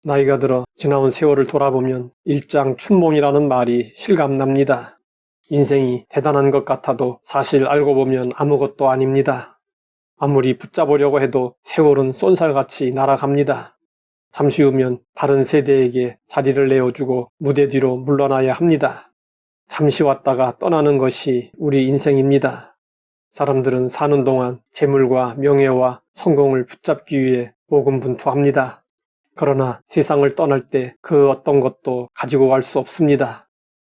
나이가 들어 지나온 세월을 돌아보면 일장춘몽이라는 말이 실감납니다. 인생이 대단한 것 같아도 사실 알고 보면 아무것도 아닙니다. 아무리 붙잡으려고 해도 세월은 쏜살같이 날아갑니다. 잠시 후면 다른 세대에게 자리를 내어주고 무대 뒤로 물러나야 합니다. 잠시 왔다가 떠나는 것이 우리 인생입니다. 사람들은 사는 동안 재물과 명예와 성공을 붙잡기 위해 고군분투합니다. 그러나 세상을 떠날 때 그 어떤 것도 가지고 갈 수 없습니다.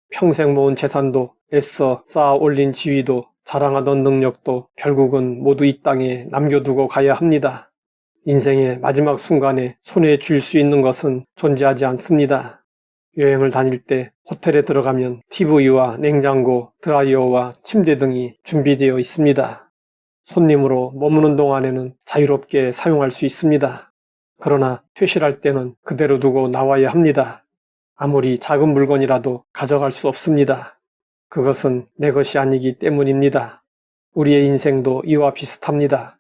평생 모은 재산도 애써 쌓아 올린 지위도 자랑하던 능력도 결국은 모두 이 땅에 남겨두고 가야 합니다. 인생의 마지막 순간에 손에 쥘 수 있는 것은 존재하지 않습니다. 여행을 다닐 때 호텔에 들어가면 TV와 냉장고, 드라이어와 침대 등이 준비되어 있습니다. 손님으로 머무는 동안에는 자유롭게 사용할 수 있습니다. 그러나 퇴실할 때는 그대로 두고 나와야 합니다. 아무리 작은 물건이라도 가져갈 수 없습니다. 그것은 내 것이 아니기 때문입니다. 우리의 인생도 이와 비슷합니다.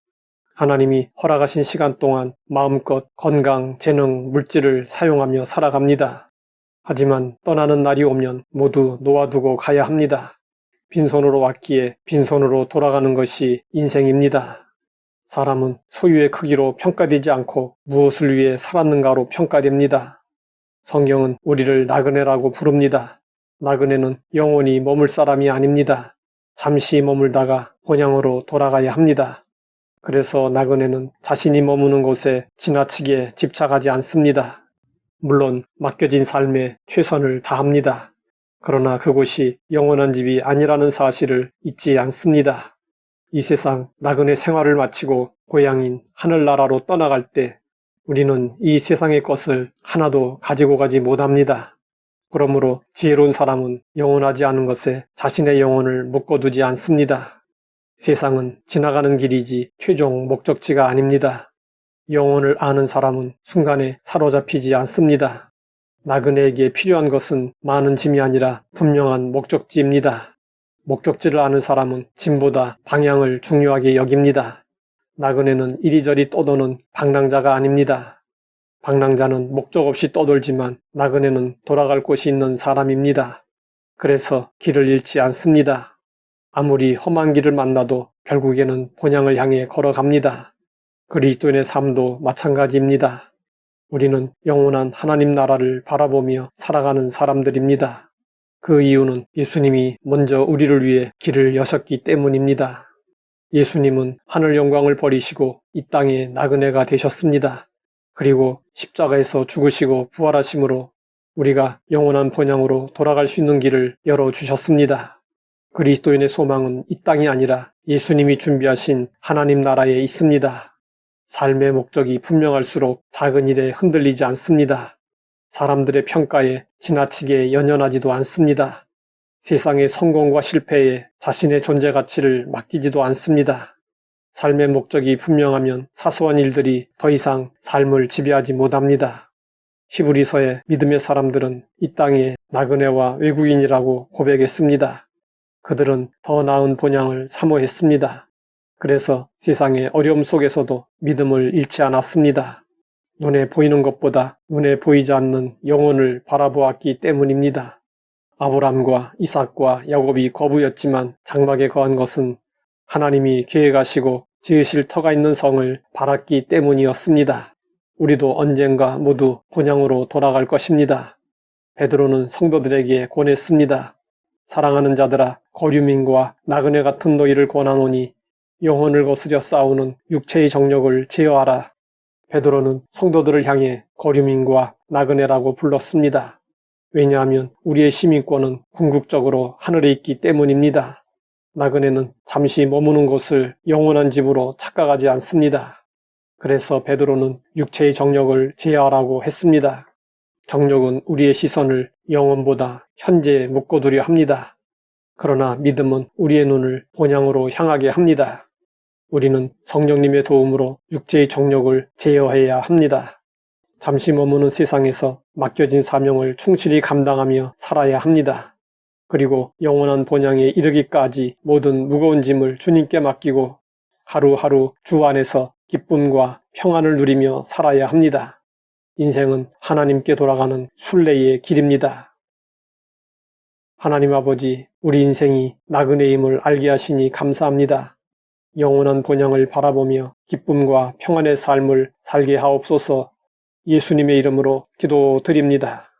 하나님이 허락하신 시간 동안 마음껏 건강, 재능, 물질을 사용하며 살아갑니다. 하지만 떠나는 날이 오면 모두 놓아두고 가야 합니다. 빈손으로 왔기에 빈손으로 돌아가는 것이 인생입니다. 사람은 소유의 크기로 평가되지 않고 무엇을 위해 살았는가로 평가됩니다. 성경은 우리를 나그네라고 부릅니다. 나그네는 영원히 머물 사람이 아닙니다. 잠시 머물다가 본향으로 돌아가야 합니다. 그래서 나그네는 자신이 머무는 곳에 지나치게 집착하지 않습니다. 물론 맡겨진 삶에 최선을 다합니다. 그러나 그곳이 영원한 집이 아니라는 사실을 잊지 않습니다. 이 세상 나그네 생활을 마치고 고향인 하늘나라로 떠나갈 때 우리는 이 세상의 것을 하나도 가지고 가지 못합니다. 그러므로 지혜로운 사람은 영원하지 않은 것에 자신의 영혼을 묶어두지 않습니다. 세상은 지나가는 길이지 최종 목적지가 아닙니다. 영혼을 아는 사람은 순간에 사로잡히지 않습니다. 나그네에게 필요한 것은 많은 짐이 아니라 분명한 목적지입니다. 목적지를 아는 사람은 짐보다 방향을 중요하게 여깁니다. 나그네는 이리저리 떠도는 방랑자가 아닙니다. 방랑자는 목적 없이 떠돌지만 나그네는 돌아갈 곳이 있는 사람입니다. 그래서 길을 잃지 않습니다. 아무리 험한 길을 만나도 결국에는 본향을 향해 걸어갑니다. 그리스도인의 삶도 마찬가지입니다. 우리는 영원한 하나님 나라를 바라보며 살아가는 사람들입니다. 그 이유는 예수님이 먼저 우리를 위해 길을 여셨기 때문입니다. 예수님은 하늘 영광을 버리시고 이 땅에 나그네가 되셨습니다. 그리고 십자가에서 죽으시고 부활하심으로 우리가 영원한 본향으로 돌아갈 수 있는 길을 열어주셨습니다. 그리스도인의 소망은 이 땅이 아니라 예수님이 준비하신 하나님 나라에 있습니다. 삶의 목적이 분명할수록 작은 일에 흔들리지 않습니다. 사람들의 평가에 지나치게 연연하지도 않습니다. 세상의 성공과 실패에 자신의 존재 가치를 맡기지도 않습니다. 삶의 목적이 분명하면 사소한 일들이 더 이상 삶을 지배하지 못합니다. 히브리서의 믿음의 사람들은 이 땅에 나그네와 외국인이라고 고백했습니다. 그들은 더 나은 본향을 사모했습니다. 그래서 세상의 어려움 속에서도 믿음을 잃지 않았습니다. 눈에 보이는 것보다 눈에 보이지 않는 영혼을 바라보았기 때문입니다. 아브람과 이삭과 야곱이 거부였지만 장막에 거한 것은 하나님이 계획하시고 지으실 터가 있는 성을 바랐기 때문이었습니다. 우리도 언젠가 모두 본향으로 돌아갈 것입니다. 베드로는 성도들에게 권했습니다. 사랑하는 자들아, 거류민과 나그네 같은 너희를 권하노니 영혼을 거스려 싸우는 육체의 정욕을 제어하라. 베드로는 성도들을 향해 거류민과 나그네라고 불렀습니다. 왜냐하면 우리의 시민권은 궁극적으로 하늘에 있기 때문입니다. 나그네는 잠시 머무는 곳을 영원한 집으로 착각하지 않습니다. 그래서 베드로는 육체의 정욕을 제어하라고 했습니다. 정욕은 우리의 시선을 영혼보다 현재에 묶어두려 합니다. 그러나 믿음은 우리의 눈을 본향으로 향하게 합니다. 우리는 성령님의 도움으로 육체의 정욕을 제어해야 합니다. 잠시 머무는 세상에서 맡겨진 사명을 충실히 감당하며 살아야 합니다. 그리고 영원한 본향에 이르기까지 모든 무거운 짐을 주님께 맡기고 하루하루 주 안에서 기쁨과 평안을 누리며 살아야 합니다. 인생은 하나님께 돌아가는 순례의 길입니다. 하나님 아버지, 우리 인생이 나그네임을 알게 하시니 감사합니다. 영원한 본향을 바라보며 기쁨과 평안의 삶을 살게 하옵소서. 예수님의 이름으로 기도드립니다.